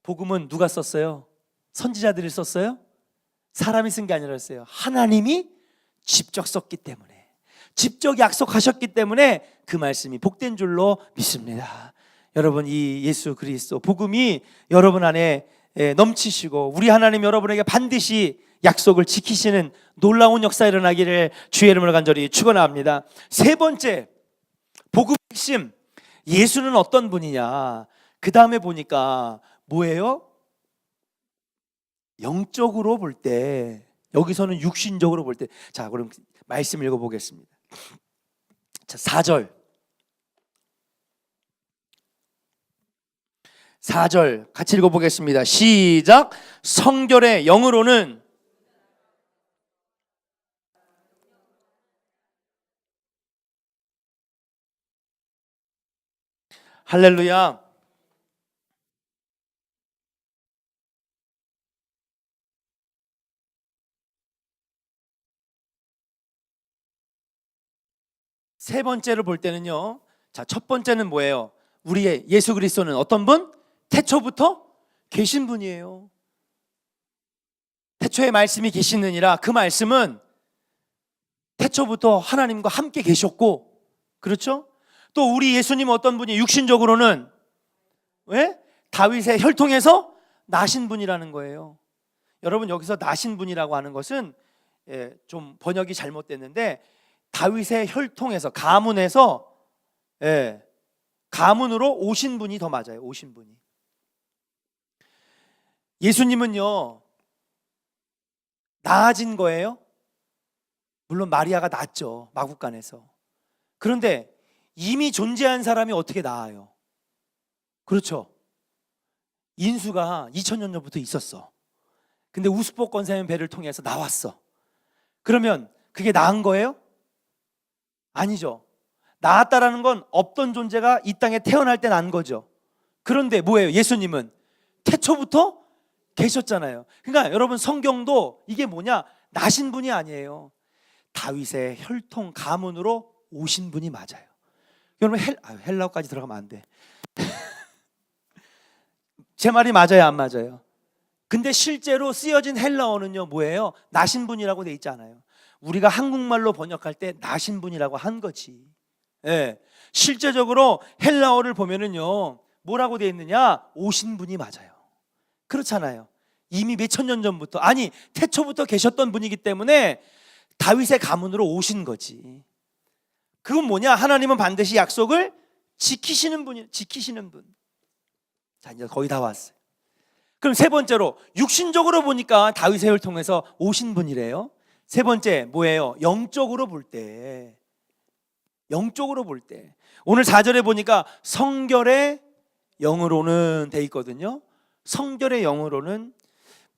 복음은 누가 썼어요? 선지자들이 썼어요? 사람이 쓴 게 아니라였어요. 하나님이 직접 썼기 때문에, 직접 약속하셨기 때문에 그 말씀이 복된 줄로 믿습니다. 여러분, 이 예수 그리스도 복음이 여러분 안에 넘치시고, 우리 하나님 여러분에게 반드시 약속을 지키시는 놀라운 역사 일어나기를 주의 이름으로 간절히 축원합니다. 세 번째, 복음의 핵심, 예수는 어떤 분이냐? 그 다음에 보니까 뭐예요? 영적으로 볼 때, 여기서는 육신적으로 볼 때. 자, 그럼 말씀 읽어보겠습니다. 자, 4절 같이 읽어보겠습니다. 시작. 성결의 영으로는, 할렐루야. 세 번째로 볼 때는요, 자, 첫 번째는 뭐예요? 우리의 예수 그리스도는 어떤 분? 태초부터 계신 분이에요. 태초에 말씀이 계시느니라. 그 말씀은 태초부터 하나님과 함께 계셨고, 그렇죠? 또 우리 예수님은 어떤 분이? 육신적으로는 왜? 다윗의 혈통에서 나신 분이라는 거예요. 여러분, 여기서 나신 분이라고 하는 것은 좀 번역이 잘못됐는데, 다윗의 혈통에서, 가문에서, 가문으로 오신 분이 더 맞아요. 오신 분이. 예수님은요 낳아진 거예요? 물론 마리아가 낳았죠, 마구간에서. 그런데 이미 존재한 사람이 어떻게 낳아요? 그렇죠. 인수가 2000년 전부터 있었어. 근데 우스포 권사의 배를 통해서 나왔어. 그러면 그게 나은 거예요? 아니죠. 나았다라는 건 없던 존재가 이 땅에 태어날 때 난 거죠. 그런데 뭐예요? 예수님은 태초부터 계셨잖아요. 그러니까 여러분, 성경도 이게 뭐냐? 나신 분이 아니에요. 다윗의 혈통 가문으로 오신 분이 맞아요. 여러분, 헬라어까지 들어가면 안 돼. 제 말이 맞아요, 안 맞아요? 근데 실제로 쓰여진 헬라어는요, 뭐예요? 나신 분이라고 돼 있잖아요. 우리가 한국말로 번역할 때 나신 분이라고 한 거지. 예. 실제적으로 헬라어를 보면은요, 뭐라고 돼 있느냐? 오신 분이 맞아요. 그렇잖아요. 이미 몇천 년 전부터, 아니 태초부터 계셨던 분이기 때문에 다윗의 가문으로 오신 거지. 그건 뭐냐? 하나님은 반드시 약속을 지키시는 분. 자, 이제 거의 다 왔어요. 그럼 세 번째로, 육신적으로 보니까 다윗의 혈을 통해서 오신 분이래요. 세 번째 뭐예요? 영적으로 볼 때. 오늘 4절에 보니까 성결의 영으로는 돼 있거든요. 성결의 영으로는,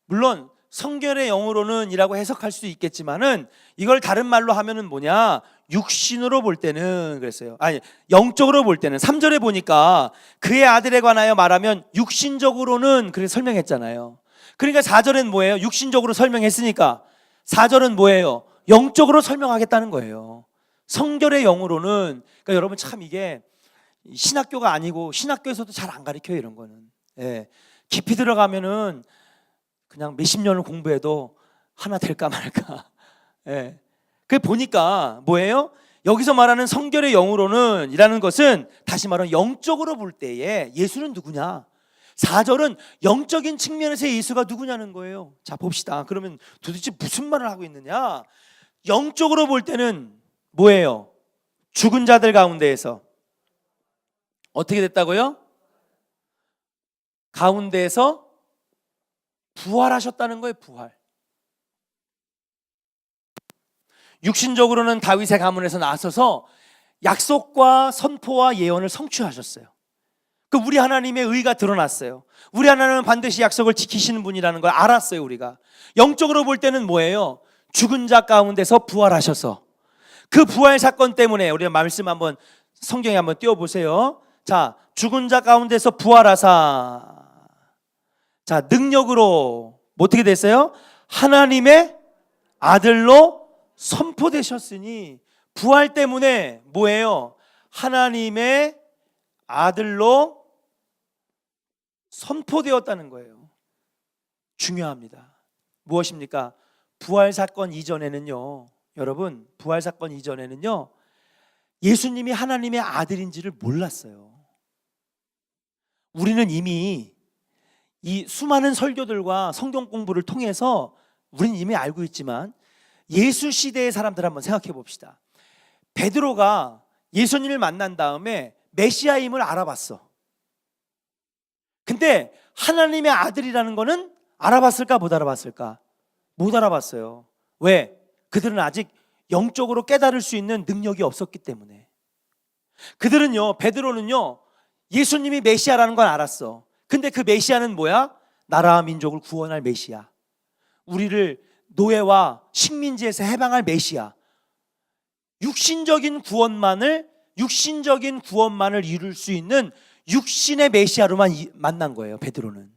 물론 성결의 영으로는 이라고 해석할 수 있겠지만은, 이걸 다른 말로 하면은 뭐냐? 육신으로 볼 때는 그랬어요. 아니, 영적으로 볼 때는 3절에 보니까 그의 아들에 관하여 말하면 육신적으로는 그렇게 설명했잖아요. 그러니까 4절엔 뭐예요? 육신적으로 설명했으니까 4절은 뭐예요? 영적으로 설명하겠다는 거예요. 성결의 영으로는. 그러니까 여러분, 참 이게 신학교가 아니고 신학교에서도 잘 안 가르쳐요, 이런 거는. 예. 깊이 들어가면은 그냥 몇십 년을 공부해도 하나 될까 말까. 예. 그 보니까 뭐예요? 여기서 말하는 성결의 영으로는 이라는 것은, 다시 말하면 영적으로 볼 때에 예수는 누구냐? 4절은 영적인 측면에서 예수가 누구냐는 거예요. 자, 봅시다. 그러면 도대체 무슨 말을 하고 있느냐? 영적으로 볼 때는 뭐예요? 죽은 자들 가운데에서 어떻게 됐다고요? 가운데에서 부활하셨다는 거예요. 부활. 육신적으로는 다윗의 가문에서 나서서 약속과 선포와 예언을 성취하셨어요. 그 우리 하나님의 의가 드러났어요. 우리 하나님은 반드시 약속을 지키시는 분이라는 걸 알았어요, 우리가. 영적으로 볼 때는 뭐예요? 죽은 자 가운데서 부활하셔서, 그 부활 사건 때문에, 우리가 말씀 한번 성경에 한번 띄워보세요. 자, 죽은 자 가운데서 부활하사, 자, 능력으로 어떻게 됐어요? 하나님의 아들로 선포되셨으니, 부활 때문에 뭐예요? 하나님의 아들로 선포되었다는 거예요. 중요합니다. 무엇입니까? 부활 사건 이전에는요, 여러분, 부활 사건 이전에는요, 예수님이 하나님의 아들인지를 몰랐어요. 우리는 이미 이 수많은 설교들과 성경 공부를 통해서 우리는 이미 알고 있지만, 예수 시대의 사람들 한번 생각해 봅시다. 베드로가 예수님을 만난 다음에 메시아임을 알아봤어. 근데 하나님의 아들이라는 거는 알아봤을까, 못 알아봤을까? 못 알아봤어요. 왜? 그들은 아직 영적으로 깨달을 수 있는 능력이 없었기 때문에. 그들은요, 베드로는요, 예수님이 메시아라는 건 알았어. 근데 그 메시아는 뭐야? 나라와 민족을 구원할 메시아, 우리를 노예와 식민지에서 해방할 메시아, 육신적인 구원만을 이룰 수 있는 육신의 메시아로만 만난 거예요, 베드로는.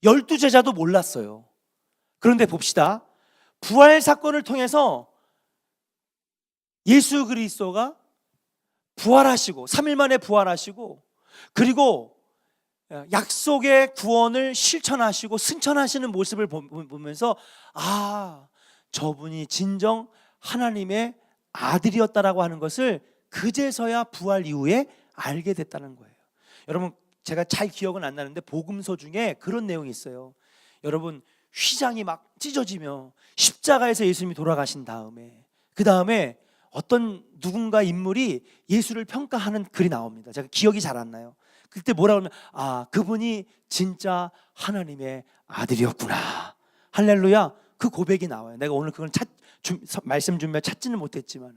12제자도 몰랐어요. 그런데 봅시다. 부활 사건을 통해서 예수 그리스도가 부활하시고, 3일 만에 부활하시고, 그리고 약속의 구원을 실천하시고 승천하시는 모습을 보면서, 아, 저분이 진정 하나님의 아들이었다라고 하는 것을 그제서야 부활 이후에 알게 됐다는 거예요. 여러분, 제가 잘 기억은 안 나는데 복음서 중에 그런 내용이 있어요. 여러분, 휘장이 막 찢어지며 십자가에서 예수님이 돌아가신 다음에, 그 다음에 어떤 누군가 인물이 예수를 평가하는 글이 나옵니다. 제가 기억이 잘 안 나요. 그때 뭐라 그러면, 아, 그분이 진짜 하나님의 아들이었구나, 할렐루야, 그 고백이 나와요. 내가 오늘 그걸 말씀 준비해 찾지는 못했지만,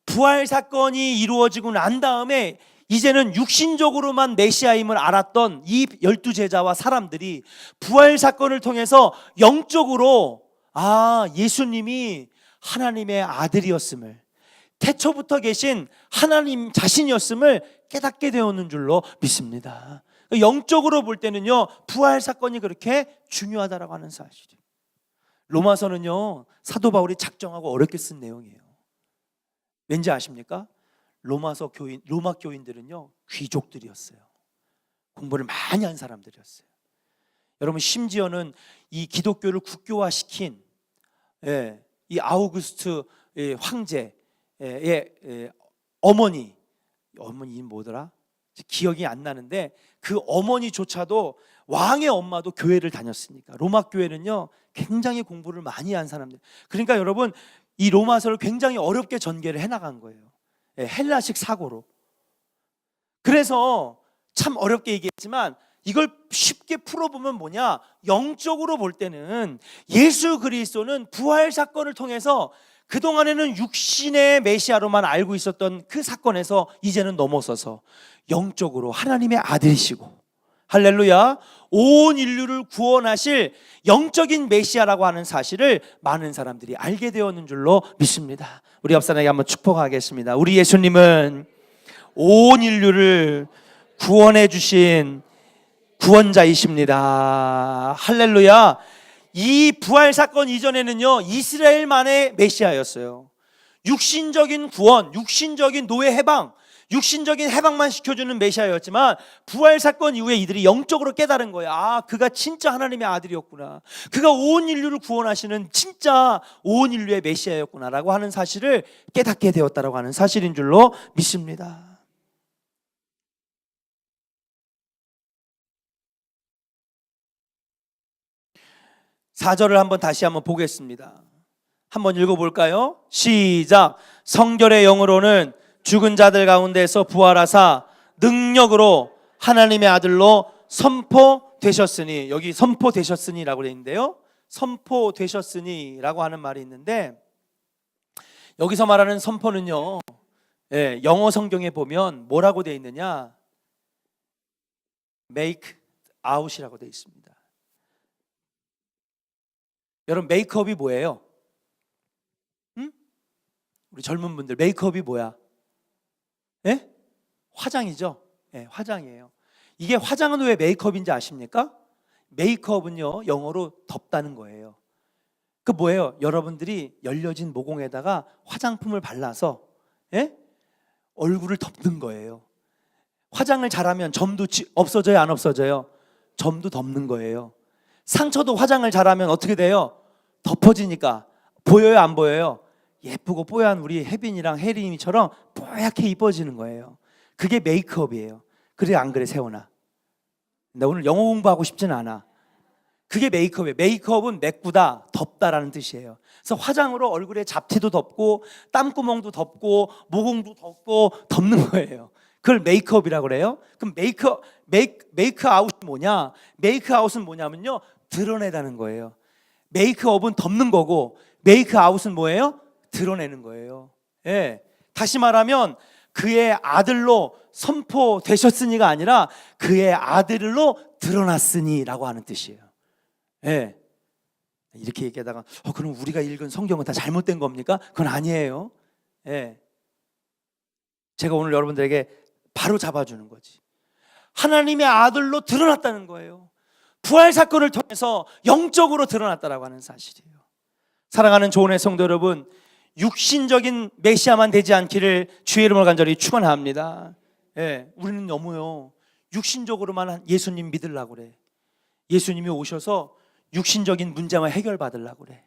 부활 사건이 이루어지고 난 다음에 이제는 육신적으로만 메시아임을 알았던 이 12제자와 사람들이 부활 사건을 통해서 영적으로 예수님이 하나님의 아들이었음을, 태초부터 계신 하나님 자신이었음을 깨닫게 되었는 줄로 믿습니다. 영적으로 볼 때는요, 부활 사건이 그렇게 중요하다라고 하는 사실이에요. 로마서는요, 사도 바울이 작정하고 어렵게 쓴 내용이에요. 왠지 아십니까? 로마 교인들은요, 귀족들이었어요. 공부를 많이 한 사람들이었어요. 여러분, 심지어는 이 기독교를 국교화시킨 이 아우구스트 황제의 어머니 뭐더라? 기억이 안 나는데 그 어머니조차도, 왕의 엄마도 교회를 다녔으니까. 로마 교회는요, 굉장히 공부를 많이 한 사람들. 그러니까 여러분, 이 로마서를 굉장히 어렵게 전개를 해나간 거예요. 헬라식 사고로. 그래서 참 어렵게 얘기했지만 이걸 쉽게 풀어보면 뭐냐, 영적으로 볼 때는 예수 그리스도는 부활 사건을 통해서 그동안에는 육신의 메시아로만 알고 있었던 그 사건에서 이제는 넘어서서 영적으로 하나님의 아들이시고, 할렐루야, 온 인류를 구원하실 영적인 메시아라고 하는 사실을 많은 사람들이 알게 되었는 줄로 믿습니다. 우리 옆 사람에게 한번 축복하겠습니다. 우리 예수님은 온 인류를 구원해 주신 구원자이십니다. 할렐루야. 이 부활 사건 이전에는요, 이스라엘만의 메시아였어요. 육신적인 구원, 육신적인 노예 해방, 육신적인 해방만 시켜주는 메시아였지만 부활 사건 이후에 이들이 영적으로 깨달은 거예요. 그가 진짜 하나님의 아들이었구나, 그가 온 인류를 구원하시는 진짜 온 인류의 메시아였구나 라고 하는 사실을 깨닫게 되었다라고 하는 사실인 줄로 믿습니다. 사절을 다시 한번 보겠습니다. 한번 읽어볼까요? 시작. 성결의 영으로는 죽은 자들 가운데서 부활하사 능력으로 하나님의 아들로 선포되셨으니, 여기 선포되셨으니라고 되어 있는데요, 선포되셨으니라고 하는 말이 있는데, 여기서 말하는 선포는요, 영어 성경에 보면 뭐라고 되어 있느냐, make out이라고 되어 있습니다. 여러분, 메이크업이 뭐예요? 우리 젊은 분들, 메이크업이 뭐야? 화장이죠. 화장이에요. 이게 화장은 왜 메이크업인지 아십니까? 메이크업은요, 영어로 덮다는 거예요. 그 뭐예요? 여러분들이 열려진 모공에다가 화장품을 발라서 얼굴을 덮는 거예요. 화장을 잘하면 점도 없어져요, 안 없어져요? 점도 덮는 거예요. 상처도 화장을 잘하면 어떻게 돼요? 덮어지니까. 보여요, 안 보여요? 예쁘고 뽀얀 우리 혜빈이랑 혜림이처럼 뽀얗게 이뻐지는 거예요. 그게 메이크업이에요. 그래, 안 그래, 세훈아? 나 오늘 영어 공부하고 싶진 않아. 그게 메이크업이에요. 메이크업은 메꾸다, 덮다라는 뜻이에요. 그래서 화장으로 얼굴에 잡티도 덮고 땀구멍도 덮고 모공도 덮고 덮는 거예요. 그걸 메이크업이라고 그래요. 그럼 메이크아웃이 뭐냐? 메이크아웃은 뭐냐면요, 드러내다는 거예요. 메이크업은 덮는 거고 메이크아웃은 뭐예요? 드러내는 거예요. 다시 말하면 그의 아들로 선포되셨으니가 아니라 그의 아들로 드러났으니라고 하는 뜻이에요. 이렇게 얘기하다가 그럼 우리가 읽은 성경은 다 잘못된 겁니까? 그건 아니에요. 제가 오늘 여러분들에게 바로 잡아주는 거지. 하나님의 아들로 드러났다는 거예요. 부활 사건을 통해서 영적으로 드러났다라고 하는 사실이에요. 사랑하는 조은의 성도 여러분, 육신적인 메시아만 되지 않기를 주의 이름으로 간절히 축원합니다. 우리는 너무요, 육신적으로만 예수님 믿으려고 그래. 예수님이 오셔서 육신적인 문제만 해결받으려고 그래.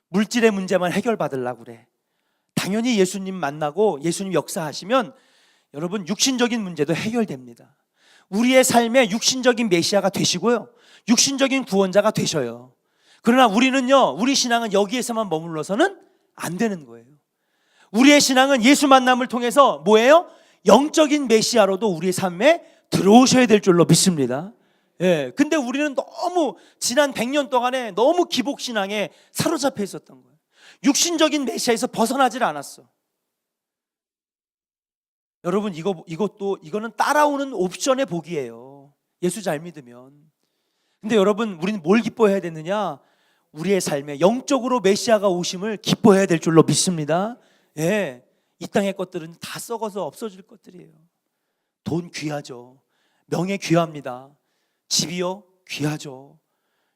물질의 문제만 해결받으려고 그래. 당연히 예수님 만나고 예수님 역사하시면 여러분, 육신적인 문제도 해결됩니다. 우리의 삶에 육신적인 메시아가 되시고요, 육신적인 구원자가 되셔요. 그러나 우리는요, 우리 신앙은 여기에서만 머물러서는 안 되는 거예요. 우리의 신앙은 예수 만남을 통해서 뭐예요? 영적인 메시아로도 우리의 삶에 들어오셔야 될 줄로 믿습니다. 근데 우리는 너무 지난 100년 동안에 너무 기복신앙에 사로잡혀 있었던 거예요. 육신적인 메시아에서 벗어나질 않았어. 여러분 이거는 따라오는 옵션의 복이에요. 예수 잘 믿으면. 근데 여러분 우리는 뭘 기뻐해야 되느냐? 우리의 삶에 영적으로 메시아가 오심을 기뻐해야 될 줄로 믿습니다. 예, 이 땅의 것들은 다 썩어서 없어질 것들이에요. 돈 귀하죠. 명예 귀합니다. 집이요 귀하죠.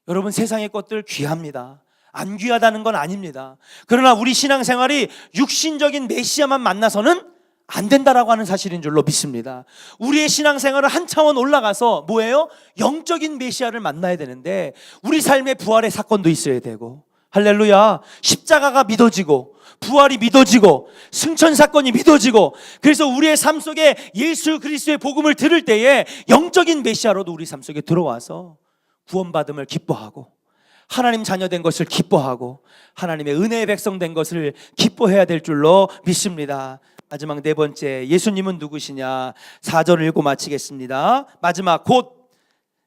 여러분 세상의 것들 귀합니다. 안 귀하다는 건 아닙니다. 그러나 우리 신앙생활이 육신적인 메시아만 만나서는 안 된다라고 하는 사실인 줄로 믿습니다. 우리의 신앙생활은 한 차원 올라가서 뭐예요? 영적인 메시아를 만나야 되는데 우리 삶의 부활의 사건도 있어야 되고, 할렐루야, 십자가가 믿어지고 부활이 믿어지고 승천 사건이 믿어지고, 그래서 우리의 삶 속에 예수 그리스도의 복음을 들을 때에 영적인 메시아로도 우리 삶 속에 들어와서 구원받음을 기뻐하고 하나님 자녀된 것을 기뻐하고 하나님의 은혜의 백성 된 것을 기뻐해야 될 줄로 믿습니다. 마지막 네 번째, 예수님은 누구시냐? 4절을 읽고 마치겠습니다. 마지막 곧,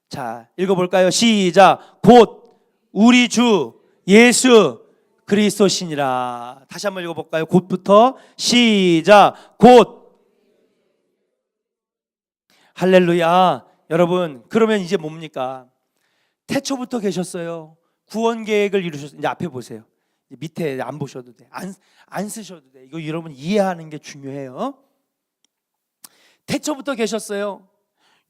자 읽어볼까요? 시작. 곧 우리 주 예수 그리스도시니라. 다시 한번 읽어볼까요? 곧부터 시작. 곧. 할렐루야. 여러분 그러면 이제 뭡니까? 태초부터 계셨어요. 구원 계획을 이루셨어요. 이제 앞에 보세요. 밑에 안 보셔도 돼. 안 쓰셔도 돼. 이거 여러분 이해하는 게 중요해요. 태초부터 계셨어요.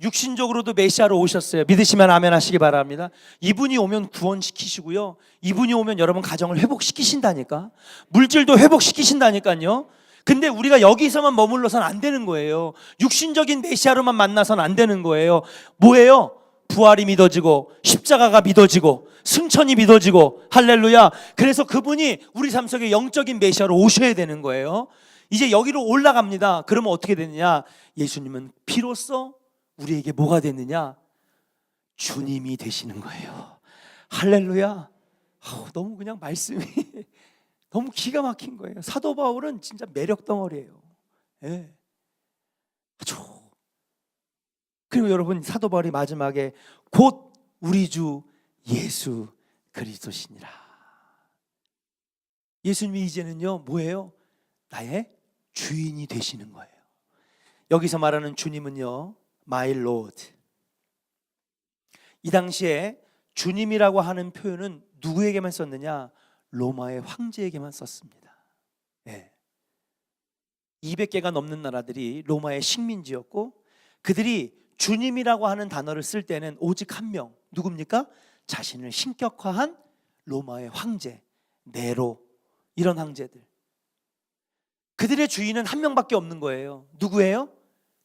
육신적으로도 메시아로 오셨어요. 믿으시면 아멘 하시기 바랍니다. 이분이 오면 구원시키시고요, 이분이 오면 여러분 가정을 회복시키신다니까. 물질도 회복시키신다니까요. 근데 우리가 여기서만 머물러서는 안 되는 거예요. 육신적인 메시아로만 만나서는 안 되는 거예요. 뭐예요? 부활이 믿어지고 십자가가 믿어지고 승천이 믿어지고, 할렐루야. 그래서 그분이 우리 삶 속에 영적인 메시아로 오셔야 되는 거예요. 이제 여기로 올라갑니다. 그러면 어떻게 되느냐? 예수님은 피로써 우리에게 뭐가 됐느냐? 주님이 되시는 거예요. 할렐루야. 너무 그냥 말씀이 너무 기가 막힌 거예요. 사도 바울은 진짜 매력 덩어리예요. 예. 그리고 여러분 사도 바울이 마지막에 곧 우리 주 예수 그리스도시니라. 예수님이 이제는요 뭐예요? 나의 주인이 되시는 거예요. 여기서 말하는 주님은요 My Lord. 이 당시에 주님이라고 하는 표현은 누구에게만 썼느냐? 로마의 황제에게만 썼습니다. 네. 200개가 넘는 나라들이 로마의 식민지였고, 그들이 주님이라고 하는 단어를 쓸 때는 오직 한 명, 누굽니까? 자신을 신격화한 로마의 황제, 네로, 이런 황제들. 그들의 주인은 한 명밖에 없는 거예요. 누구예요?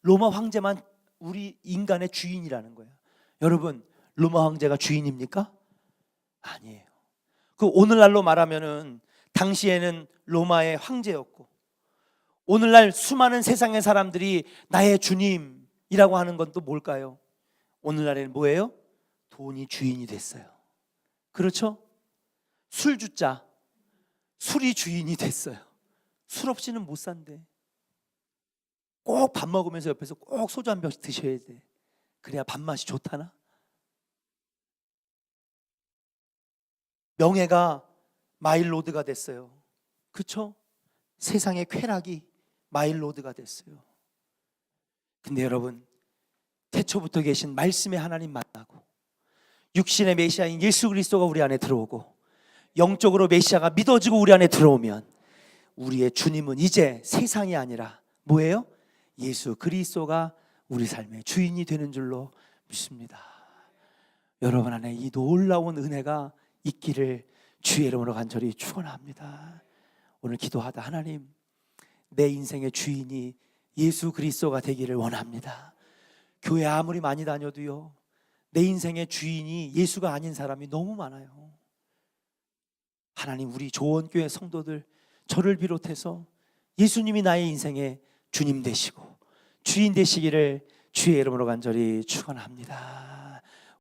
로마 황제만 우리 인간의 주인이라는 거예요. 여러분, 로마 황제가 주인입니까? 아니에요. 그 오늘날로 말하면은 당시에는 로마의 황제였고, 오늘날 수많은 세상의 사람들이 나의 주님이라고 하는 건 또 뭘까요? 오늘날에는 뭐예요? 돈이 주인이 됐어요. 그렇죠? 술주자, 술이 주인이 됐어요. 술 없이는 못 산대. 꼭 밥 먹으면서 옆에서 꼭 소주 한 병씩 드셔야 돼. 그래야 밥맛이 좋다나? 명예가 마일로드가 됐어요. 그렇죠? 세상의 쾌락이 마일로드가 됐어요. 근데 여러분, 태초부터 계신 말씀의 하나님 만나고 육신의 메시아인 예수 그리스도가 우리 안에 들어오고 영적으로 메시아가 믿어지고 우리 안에 들어오면 우리의 주님은 이제 세상이 아니라 뭐예요? 예수 그리스도가 우리 삶의 주인이 되는 줄로 믿습니다. 여러분 안에 이 놀라운 은혜가 있기를 주의 이름으로 간절히 축원합니다. 오늘 기도하다 하나님, 내 인생의 주인이 예수 그리스도가 되기를 원합니다. 교회 아무리 많이 다녀도요, 내 인생의 주인이 예수가 아닌 사람이 너무 많아요. 하나님, 우리 조원교회 성도들, 저를 비롯해서 예수님이 나의 인생의 주님 되시고 주인 되시기를 주의 이름으로 간절히 축원합니다.